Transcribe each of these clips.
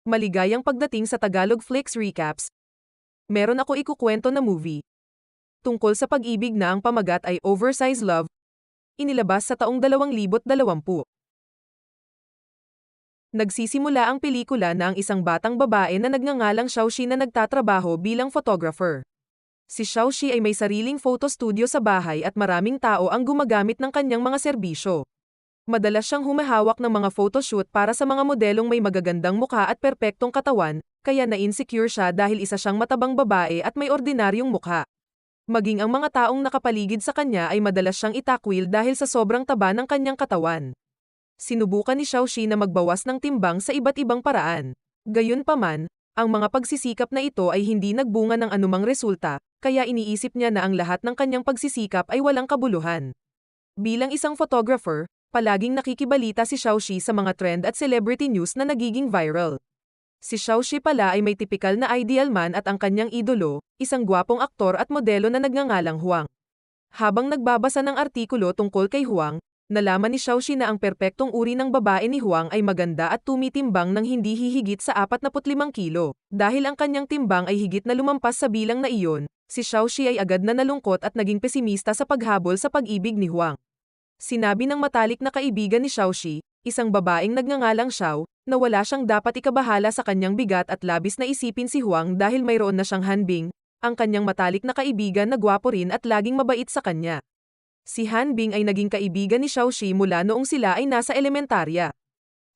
Maligayang pagdating sa Tagalog Flicks Recaps. Meron ako ikukwento na movie. Tungkol sa pag-ibig na ang pamagat ay Oversized Love. Inilabas sa taong 2020. Nagsisimula ang pelikula na ang isang batang babae na nagngangalang Xiaoxi na nagtatrabaho bilang photographer. Si Xiaoxi ay may sariling photo studio sa bahay at maraming tao ang gumagamit ng kanyang mga serbisyo. Madalas siyang humahawak ng mga photoshoot para sa mga modelong may magagandang mukha at perpektong katawan, kaya na-insecure siya dahil isa siyang matabang babae at may ordinaryong mukha. Maging ang mga taong nakapaligid sa kanya ay madalas siyang itakwil dahil sa sobrang taba ng kanyang katawan. Sinubukan ni Xiaoxi na magbawas ng timbang sa iba't ibang paraan. Gayunpaman, ang mga pagsisikap na ito ay hindi nagbunga ng anumang resulta, kaya iniisip niya na ang lahat ng kanyang pagsisikap ay walang kabuluhan. Bilang isang photographer, palaging nakikibalita si Xiaoxi sa mga trend at celebrity news na nagiging viral. Si Xiaoxi pala ay may tipikal na ideal man at ang kanyang idolo, isang gwapong aktor at modelo na nagngangalang Huang. Habang nagbabasa ng artikulo tungkol kay Huang, nalaman ni Xiaoxi na ang perpektong uri ng babae ni Huang ay maganda at tumitimbang ng hindi hihigit sa 45 kilo. Dahil ang kanyang timbang ay higit na lumampas sa bilang na iyon, si Xiaoxi ay agad na nalungkot at naging pesimista sa paghabol sa pag-ibig ni Huang. Sinabi ng matalik na kaibigan ni Xiaoxi, isang babaeng nagngangalang Xiao, na wala siyang dapat ikabahala sa kanyang bigat at labis na isipin si Huang dahil mayroon na siyang Hanbing, ang kanyang matalik na kaibigan na gwapo rin at laging mabait sa kanya. Si Hanbing ay naging kaibigan ni Xiaoxi mula noong sila ay nasa elementarya.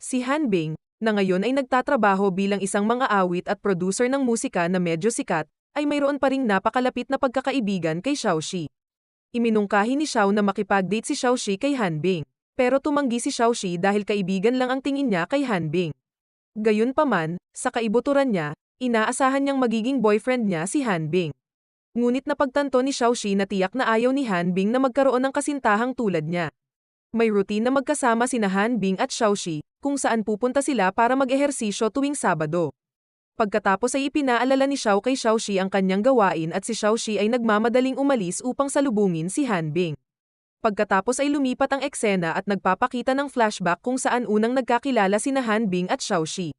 Si Hanbing, na ngayon ay nagtatrabaho bilang isang mang-aawit at producer ng musika na medyo sikat, ay mayroon pa ring napakalapit na pagkakaibigan kay Xiaoxi. Iminungkahi ni Xiao na makipag-date si Xiaoxi kay Hanbing. Pero tumanggi si Xiaoxi dahil kaibigan lang ang tingin niya kay Hanbing. Gayunpaman, sa kaibuturan niya, inaasahan niyang magiging boyfriend niya si Hanbing. Ngunit napagtanto ni Xiaoxi na tiyak na ayaw ni Hanbing na magkaroon ng kasintahang tulad niya. May routine na magkasama sina Hanbing at Xiaoxi, kung saan pupunta sila para mag-ehersisyo tuwing Sabado. Pagkatapos ay ipinaalala ni Xiao kay Xiaoxi ang kanyang gawain at si Xiaoxi ay nagmamadaling umalis upang salubungin si Hanbing. Pagkatapos ay lumipat ang eksena at nagpapakita ng flashback kung saan unang nagkakilala sina Hanbing at Xiaoxi.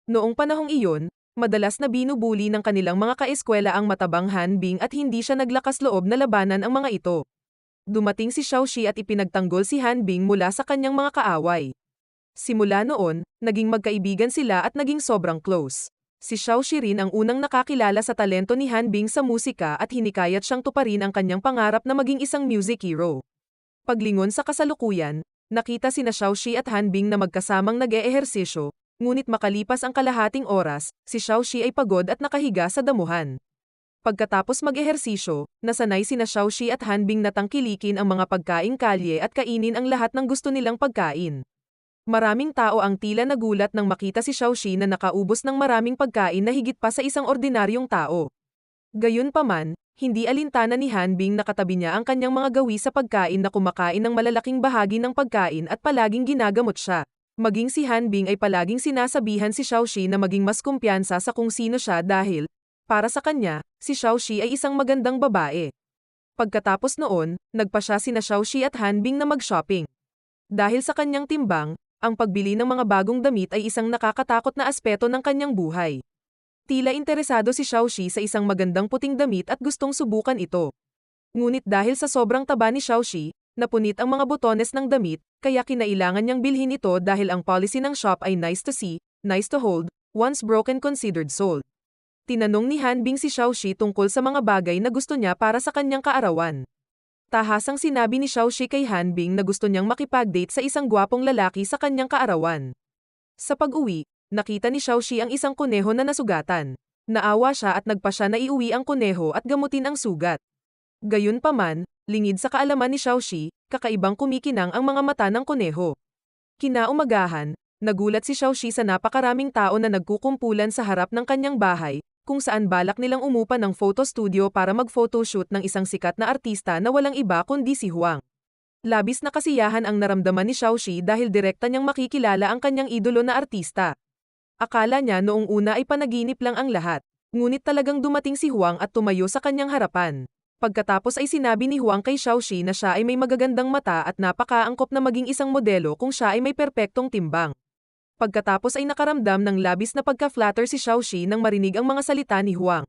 Noong panahong iyon, madalas na binubuli ng kanilang mga kaeskwela ang matabang Hanbing at hindi siya naglakas loob na labanan ang mga ito. Dumating si Xiaoxi at ipinagtanggol si Hanbing mula sa kanyang mga kaaway. Simula noon, naging magkaibigan sila at naging sobrang close. Si Xiaoxi rin ang unang nakakilala sa talento ni Hanbing sa musika at hinikayat siyang tuparin ang kanyang pangarap na maging isang music hero. Paglingon sa kasalukuyan, nakita sina Xiaoxi at Hanbing na magkasamang nag-eehersisyo, ngunit makalipas ang kalahating oras, si Xiaoxi ay pagod at nakahiga sa damuhan. Pagkatapos mag-ehersisyo, nasanay sina Xiaoxi at Hanbing na tangkilikin ang mga pagkaing kalye at kainin ang lahat ng gusto nilang pagkain. Maraming tao ang tila nagulat nang makita si Xiaoxi na nakaubos ng maraming pagkain na higit pa sa isang ordinaryong tao. Gayunpaman, hindi alintana ni Hanbing na katabi niya ang kanyang mga gawi sa pagkain na kumakain ng malalaking bahagi ng pagkain at palaging ginagamot siya. Maging si Hanbing ay palaging sinasabihan si Xiaoxi na maging mas kumpiyansa sa kung sino siya dahil, para sa kanya, si Xiaoxi ay isang magandang babae. Pagkatapos noon, nagpa siya sina Xiaoxi at Hanbing na mag-shopping. Dahil sa kanyang timbang, ang pagbili ng mga bagong damit ay isang nakakatakot na aspeto ng kanyang buhay. Tila interesado si Xiaoxi sa isang magandang puting damit at gustong subukan ito. Ngunit dahil sa sobrang taba ni Xiaoxi, napunit ang mga botones ng damit, kaya kinailangan niyang bilhin ito dahil ang policy ng shop ay nice to see, nice to hold, once broken considered sold. Tinanong ni Hanbing si Xiaoxi tungkol sa mga bagay na gusto niya para sa kanyang kaarawan. Tahasang sinabi ni Xiaoxi kay Hanbing na gusto niyang makipag-date sa isang gwapong lalaki sa kanyang kaarawan. Sa pag-uwi, nakita ni Xiaoxi ang isang kuneho na nasugatan. Naawa siya at nagpa siya na iuwi ang kuneho at gamutin ang sugat. Gayunpaman, lingid sa kaalaman ni Xiaoxi, kakaibang kumikinang ang mga mata ng kuneho. Kinaumagahan, nagulat si Xiaoxi sa napakaraming tao na nagkukumpulan sa harap ng kanyang bahay, kung saan balak nilang umupa ng photo studio para mag-photoshoot ng isang sikat na artista na walang iba kundi si Huang. Labis na kasiyahan ang naramdaman ni Xiaoxi dahil direkta niyang makikilala ang kanyang idolo na artista. Akala niya noong una ay panaginip lang ang lahat, ngunit talagang dumating si Huang at tumayo sa kanyang harapan. Pagkatapos ay sinabi ni Huang kay Xiaoxi na siya ay may magagandang mata at napakaangkop na maging isang modelo kung siya ay may perpektong timbang. Pagkatapos ay nakaramdam ng labis na pagka-flatter si Xiaoxi nang marinig ang mga salita ni Huang.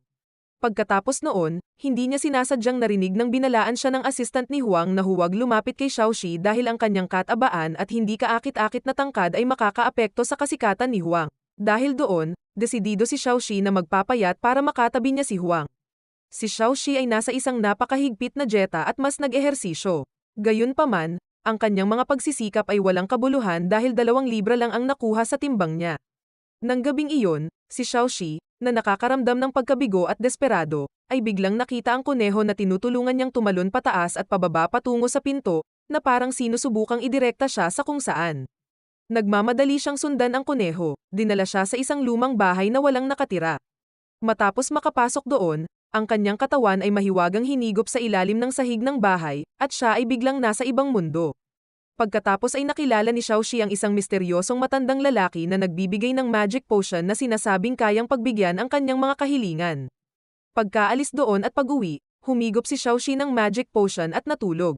Pagkatapos noon, hindi niya sinasadyang narinig nang binalaan siya ng assistant ni Huang na huwag lumapit kay Xiaoxi dahil ang kanyang katabaan at hindi kaakit-akit na tangkad ay makakaapekto sa kasikatan ni Huang. Dahil doon, desidido si Xiaoxi na magpapayat para makatabi niya si Huang. Si Xiaoxi ay nasa isang napakahigpit na dieta at mas nag-ehersisyo. Gayunpaman, ang kanyang mga pagsisikap ay walang kabuluhan dahil 2 libra lang ang nakuha sa timbang niya. Nang gabing iyon, si Xiaoxi, na nakakaramdam ng pagkabigo at desperado, ay biglang nakita ang kuneho na tinutulungan niyang tumalon pataas at pababa patungo sa pinto, na parang sinusubukang idirekta siya sa kung saan. Nagmamadali siyang sundan ang kuneho, dinala siya sa isang lumang bahay na walang nakatira. Matapos makapasok doon, ang kanyang katawan ay mahiwagang hinigop sa ilalim ng sahig ng bahay, at siya ay biglang nasa ibang mundo. Pagkatapos ay nakilala ni Xiaoxi ang isang misteryosong matandang lalaki na nagbibigay ng magic potion na sinasabing kayang pagbigyan ang kanyang mga kahilingan. Pagkaalis doon at pag-uwi, humigop si Xiaoxi ng magic potion at natulog.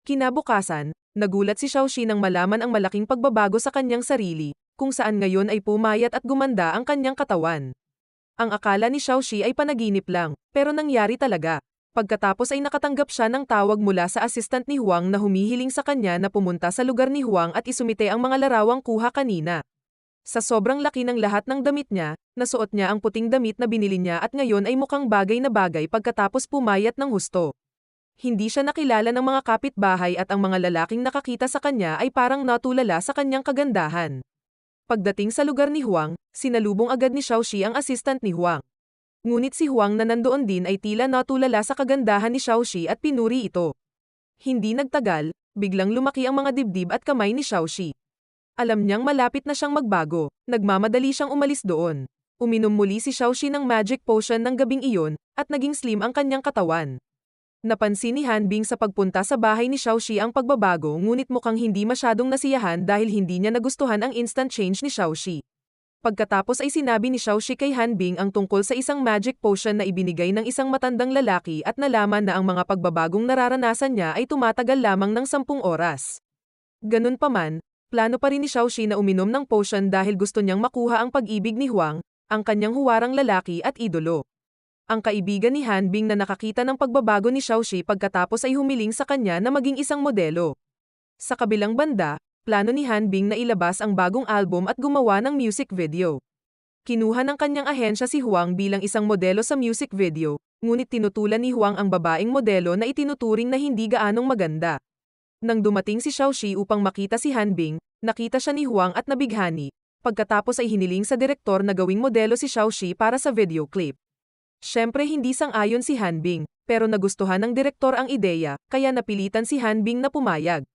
Kinabukasan, nagulat si Xiaoxi nang malaman ang malaking pagbabago sa kanyang sarili, kung saan ngayon ay pumayat at gumanda ang kanyang katawan. Ang akala ni Xiaoxi ay panaginip lang, pero nangyari talaga. Pagkatapos ay nakatanggap siya ng tawag mula sa assistant ni Huang na humihiling sa kanya na pumunta sa lugar ni Huang at isumite ang mga larawang kuha kanina. Sa sobrang laki ng lahat ng damit niya, nasuot niya ang puting damit na binili niya at ngayon ay mukhang bagay na bagay pagkatapos pumayat ng husto. Hindi siya nakilala ng mga kapitbahay at ang mga lalaking nakakita sa kanya ay parang natulala sa kanyang kagandahan. Pagdating sa lugar ni Huang, sinalubong agad ni Xiaoxi ang assistant ni Huang. Ngunit si Huang na nandoon din ay tila natulala sa kagandahan ni Xiaoxi at pinuri ito. Hindi nagtagal, biglang lumaki ang mga dibdib at kamay ni Xiaoxi. Alam niyang malapit na siyang magbago, nagmamadali siyang umalis doon. Uminom muli si Xiaoxi ng magic potion ng gabing iyon, at naging slim ang kanyang katawan. Napansin ni Hanbing sa pagpunta sa bahay ni Xiaoxi ang pagbabago ngunit mukhang hindi masyadong nasiyahan dahil hindi niya nagustuhan ang instant change ni Xiaoxi. Pagkatapos ay sinabi ni Xiaoxi kay Hanbing ang tungkol sa isang magic potion na ibinigay ng isang matandang lalaki at nalaman na ang mga pagbabagong nararanasan niya ay tumatagal lamang ng 10 oras. Ganun pa man, plano pa rin ni Xiaoxi na uminom ng potion dahil gusto niyang makuha ang pag-ibig ni Huang, ang kanyang huwarang lalaki at idolo. Ang kaibigan ni Hanbing na nakakita ng pagbabago ni Xiaoxi pagkatapos ay humiling sa kanya na maging isang modelo. Sa kabilang banda, plano ni Hanbing na ilabas ang bagong album at gumawa ng music video. Kinuha ng kanyang ahensya si Huang bilang isang modelo sa music video, ngunit tinutulan ni Huang ang babaeng modelo na itinuturing na hindi gaanong maganda. Nang dumating si Xiaoxi upang makita si Hanbing, nakita siya ni Huang at nabighani, pagkatapos ay hiniling sa direktor na gawing modelo si Xiaoxi para sa video clip. Siyempre hindi sang-ayon si Hanbing, pero nagustuhan ng direktor ang ideya, kaya napilitan si Hanbing na pumayag.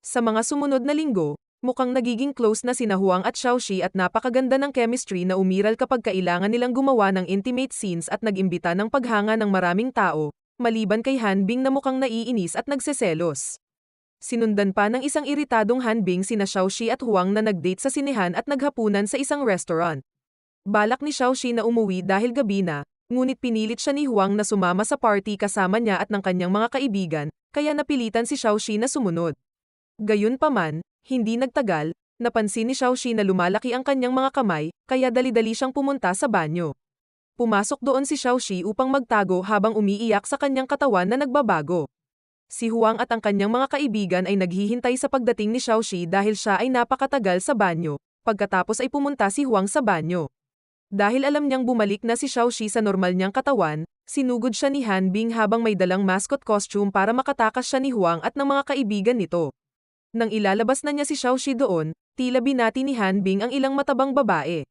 Sa mga sumunod na linggo, mukhang nagiging close na sina Huang at Xiaoxi at napakaganda ng chemistry na umiral kapag kailangan nilang gumawa ng intimate scenes at nag-imbita ng paghanga ng maraming tao, maliban kay Hanbing na mukhang naiinis at nagseselos. Sinundan pa ng isang iritadong Hanbing sina Xiaoxi at Huang na nag-date sa sinehan at naghapunan sa isang restaurant. Balak ni Xiaoxi na umuwi dahil gabi na, ngunit pinilit siya ni Huang na sumama sa party kasama niya at ng kanyang mga kaibigan, kaya napilitan si Xiaoxi na sumunod. Gayunpaman, hindi nagtagal, napansin ni Xiaoxi na lumalaki ang kanyang mga kamay, kaya dali-dali siyang pumunta sa banyo. Pumasok doon si Xiaoxi upang magtago habang umiiyak sa kanyang katawan na nagbabago. Si Huang at ang kanyang mga kaibigan ay naghihintay sa pagdating ni Xiaoxi dahil siya ay napakatagal sa banyo, pagkatapos ay pumunta si Huang sa banyo. Dahil alam niyang bumalik na si Xiaoxi sa normal niyang katawan, sinugod siya ni Hanbing habang may dalang mascot costume para makatakas siya ni Huang at ng mga kaibigan nito. Nang ilalabas na niya si Xiaoxi doon, tila binati ni Hanbing ang ilang matabang babae.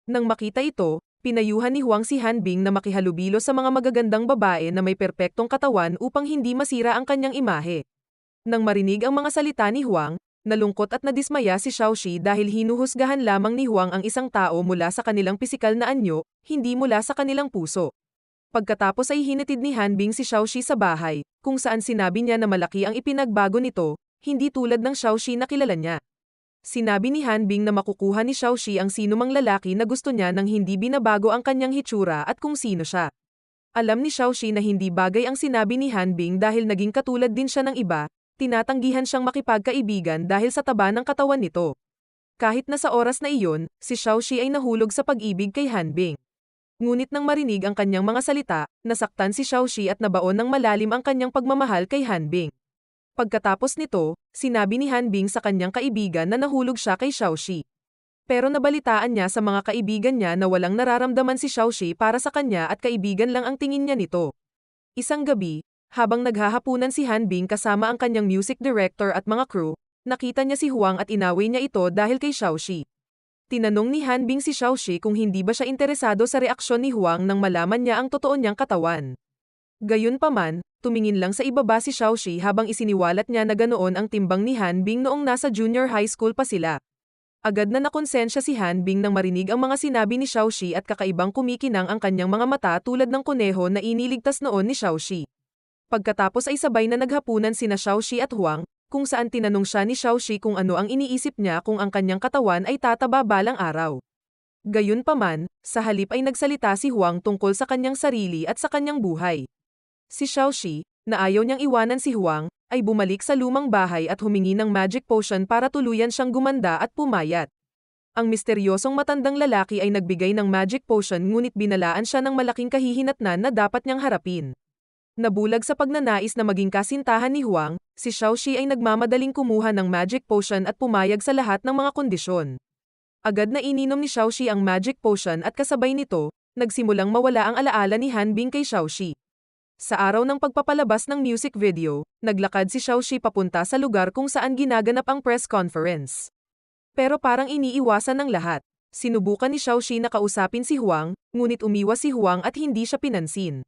Nang makita ito, pinayuhan ni Huang si Hanbing na makihalubilo sa mga magagandang babae na may perpektong katawan upang hindi masira ang kanyang imahe. Nang marinig ang mga salita ni Huang, nalungkot at nadismaya si Xiaoxi dahil hinuhusgahan lamang ni Huang ang isang tao mula sa kanilang pisikal na anyo, hindi mula sa kanilang puso. Pagkatapos ay hinatid ni Hanbing si Xiaoxi sa bahay, kung saan sinabi niya na malaki ang ipinagbago nito, hindi tulad ng Xiaoxi na kilala niya. Sinabi ni Hanbing na makukuha ni Xiaoxi ang sinumang lalaki na gusto niya nang hindi binabago ang kanyang hitsura at kung sino siya. Alam ni Xiaoxi na hindi bagay ang sinabi ni Hanbing dahil naging katulad din siya ng iba, tinatanggihan siyang makipagkaibigan dahil sa taba ng katawan nito. Kahit na sa oras na iyon, si Xiaoxi ay nahulog sa pag-ibig kay Hanbing. Ngunit nang marinig ang kanyang mga salita, nasaktan si Xiaoxi at nabaon ng malalim ang kanyang pagmamahal kay Hanbing. Pagkatapos nito, sinabi ni Hanbing sa kanyang kaibigan na nahulog siya kay Xiaoxi. Pero nabalitaan niya sa mga kaibigan niya na walang nararamdaman si Xiaoxi para sa kanya at kaibigan lang ang tingin niya nito. Isang gabi, habang naghahapunan si Hanbing kasama ang kanyang music director at mga crew, nakita niya si Huang at inaway niya ito dahil kay Xiaoxi. Tinanong ni Hanbing si Xiaoxi kung hindi ba siya interesado sa reaksyon ni Huang nang malaman niya ang totoo niyang katawan. Gayunpaman, tumingin lang sa ibaba si Xiaoxi habang isiniwalat niya na ganoon ang timbang ni Hanbing noong nasa junior high school pa sila. Agad na nakonsensya si Hanbing nang marinig ang mga sinabi ni Xiaoxi at kakaibang kumikinang ang kanyang mga mata tulad ng kuneho na iniligtas noon ni Xiaoxi. Pagkatapos ay sabay na naghapunan sina Xiaoxi at Huang, kung saan tinanong siya ni Xiaoxi kung ano ang iniisip niya kung ang kanyang katawan ay tataba balang araw. Gayunpaman, sa halip ay nagsalita si Huang tungkol sa kanyang sarili at sa kanyang buhay. Si Xiaoxi, na ayaw niyang iwanan si Huang, ay bumalik sa lumang bahay at humingi ng magic potion para tuluyan siyang gumanda at pumayat. Ang misteryosong matandang lalaki ay nagbigay ng magic potion ngunit binalaan siya ng malaking kahihinatnan na dapat niyang harapin. Nabulag sa pagnanais na maging kasintahan ni Huang, si Xiaoxi ay nagmamadaling kumuha ng magic potion at pumayag sa lahat ng mga kondisyon. Agad na ininom ni Xiaoxi ang magic potion at kasabay nito, nagsimulang mawala ang alaala ni Hanbing kay Xiaoxi. Sa araw ng pagpapalabas ng music video, naglakad si Xiaoxi papunta sa lugar kung saan ginaganap ang press conference. Pero parang iniiwasan ng lahat. Sinubukan ni Xiaoxi na kausapin si Huang, ngunit umiwas si Huang at hindi siya pinansin.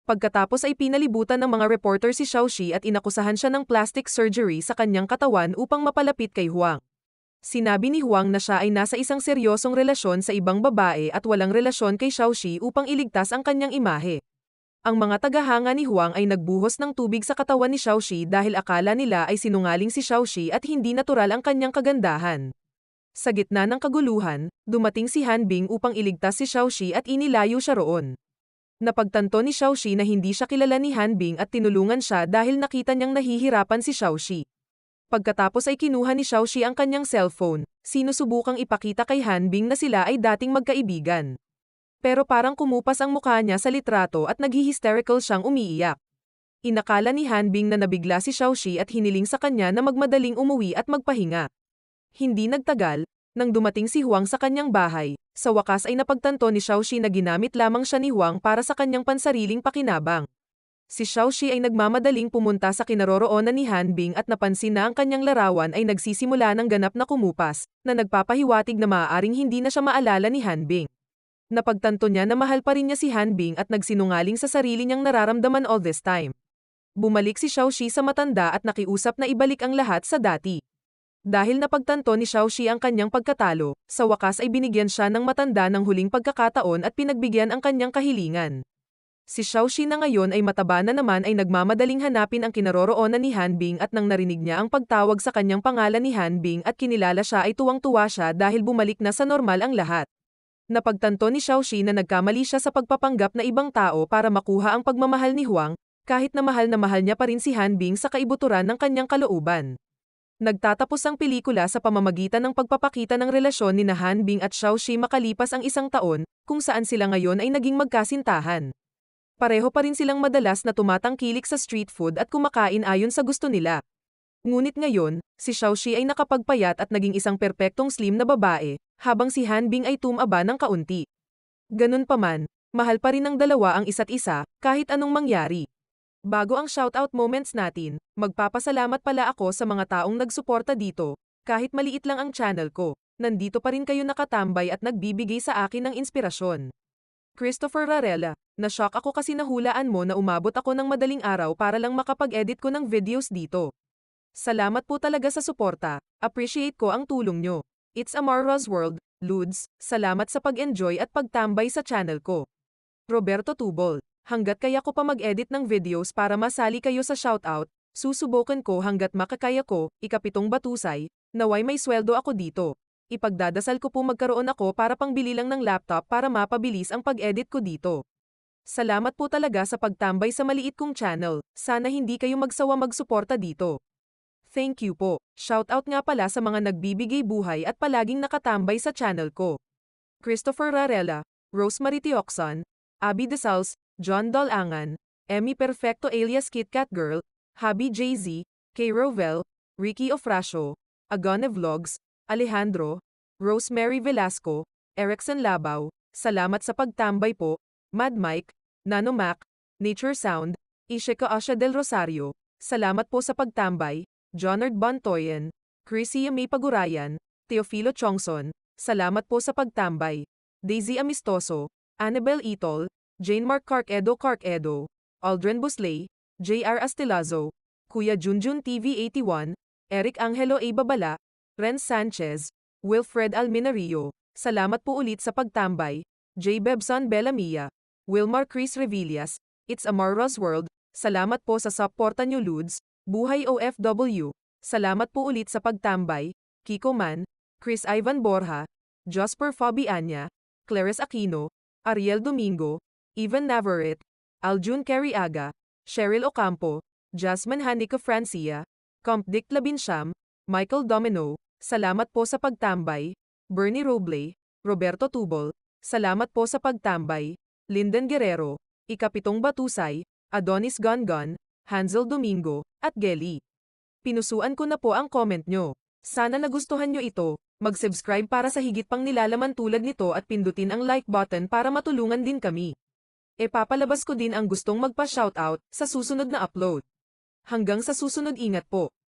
Pagkatapos ay pinalibutan ng mga reporter si Xiaoxi at inakusahan siya ng plastic surgery sa kanyang katawan upang mapalapit kay Huang. Sinabi ni Huang na siya ay nasa isang seryosong relasyon sa ibang babae at walang relasyon kay Xiaoxi upang iligtas ang kanyang imahe. Ang mga tagahanga ni Huang ay nagbuhos ng tubig sa katawan ni Xiaoxi dahil akala nila ay sinungaling si Xiaoxi at hindi natural ang kanyang kagandahan. Sa gitna ng kaguluhan, dumating si Hanbing upang iligtas si Xiaoxi at inilayo siya roon. Napagtanto ni Xiaoxi na hindi siya kilala ni Hanbing at tinulungan siya dahil nakita niyang nahihirapan si Xiaoxi. Pagkatapos ay kinuha ni Xiaoxi ang kanyang cellphone, sinusubukang ipakita kay Hanbing na sila ay dating magkaibigan. Pero parang kumupas ang mukha niya sa litrato at naghi-hysterical siyang umiiyak. Inakala ni Hanbing na nabigla si Xiaoxi at hiniling sa kanya na magmadaling umuwi at magpahinga. Hindi nagtagal, nang dumating si Huang sa kanyang bahay, sa wakas ay napagtanto ni Xiaoxi na ginamit lamang siya ni Huang para sa kanyang pansariling pakinabang. Si Xiaoxi ay nagmamadaling pumunta sa kinaroroonan ni Hanbing at napansin na ang kanyang larawan ay nagsisimula ng ganap na kumupas, na nagpapahiwatig na maaaring hindi na siya maalala ni Hanbing. Napagtanto niya na mahal pa rin niya si Hanbing at nagsinungaling sa sarili niyang nararamdaman all this time. Bumalik si Xiaoxi sa matanda at nakiusap na ibalik ang lahat sa dati. Dahil napagtanto ni Xiaoxi ang kanyang pagkatalo, sa wakas ay binigyan siya ng matanda ng huling pagkakataon at pinagbigyan ang kanyang kahilingan. Si Xiaoxi na ngayon ay mataba na naman ay nagmamadaling hanapin ang kinaroroonan ni Hanbing at nang narinig niya ang pagtawag sa kanyang pangalan ni Hanbing at kinilala siya ay tuwang-tuwa siya dahil bumalik na sa normal ang lahat. Napagtanto ni Xiaoxi na nagkamali siya sa pagpapanggap na ibang tao para makuha ang pagmamahal ni Huang, kahit na mahal niya pa rin si Hanbing sa kaibuturan ng kanyang kalooban. Nagtatapos ang pelikula sa pamamagitan ng pagpapakita ng relasyon ni Hanbing at Xiaoxi makalipas ang isang taon, kung saan sila ngayon ay naging magkasintahan. Pareho pa rin silang madalas na tumatangkilik sa street food at kumakain ayon sa gusto nila. Ngunit ngayon, si Xiaoxi ay nakapagpayat at naging isang perpektong slim na babae, habang si Hanbing ay tumaba ng kaunti. Ganun pa man, mahal pa rin ng dalawa ang isa't isa, kahit anong mangyari. Bago ang shoutout moments natin, magpapasalamat pala ako sa mga taong nagsuporta dito, kahit maliit lang ang channel ko, nandito pa rin kayo nakatambay at nagbibigay sa akin ng inspirasyon. Christopher Rarella, na-shock ako kasi nahulaan mo na umabot ako ng madaling araw para lang makapag-edit ko ng videos dito. Salamat po talaga sa suporta, appreciate ko ang tulong nyo. It's Amarra's World, Ludes, salamat sa pag-enjoy at pagtambay sa channel ko. Roberto Tubol, hanggat kaya ko pa mag-edit ng videos para masali kayo sa shoutout, susubukan ko hanggat makakaya ko, ikapitong batusay, naway may sweldo ako dito. Ipagdadasal ko po magkaroon ako para pangbili lang ng laptop para mapabilis ang pag-edit ko dito. Salamat po talaga sa pagtambay sa maliit kong channel, sana hindi kayo magsawa magsuporta dito. Thank you po. Shoutout nga pala sa mga nagbibigay buhay at palaging nakatambay sa channel ko. Christopher Rarella, Rosemary Tioxon, Abby Desals, John Dolangan, Emmy Perfecto alias KitKat Girl, Habi JZ, Kay Rovel, Ricky Ofrasio, Agone Vlogs, Alejandro, Rosemary Velasco, Erickson Labaw, salamat sa pagtambay po, Mad Mike, Nano Mac, Nature Sound, Ishika Asha del Rosario, salamat po sa pagtambay, Jonard Bontoyen, Chrissy May Pagurayan, Teofilo Chongson, salamat po sa pagtambay, Daisy Amistoso, Annabel Itol, Jane Mark Carcedo, Aldrin Busley, J.R. Astilazo, Kuya Junjun TV 81, Eric Angelo A. Babala, Renz Sanchez, Wilfred Alminario, salamat po ulit sa pagtambay, J. Bebson Bellamia, Wilmar Chris Revillas, It's a Marvelous World, salamat po sa suporta nyo Ludes, Buhay OFW, salamat po ulit sa pagtambay, Kiko Man, Chris Ivan Borja, Josper Fabiania, Clarice Aquino, Ariel Domingo, Ivan Navarrete, Aljun Cariaga, Cheryl Ocampo, Jasmine Hanica Francia, Compdic Labinsham, Michael Domino, salamat po sa pagtambay, Bernie Roble, Roberto Tubol, salamat po sa pagtambay, Linden Guerrero, Ikapitong Batusay, Adonis Gongon, Hansel Domingo, at Gelly. Pinusuan ko na po ang comment nyo. Sana nagustuhan nyo ito, mag-subscribe para sa higit pang nilalaman tulad nito at pindutin ang like button para matulungan din kami. Papalabas ko din ang gustong magpa-shoutout sa susunod na upload. Hanggang sa susunod ingat po.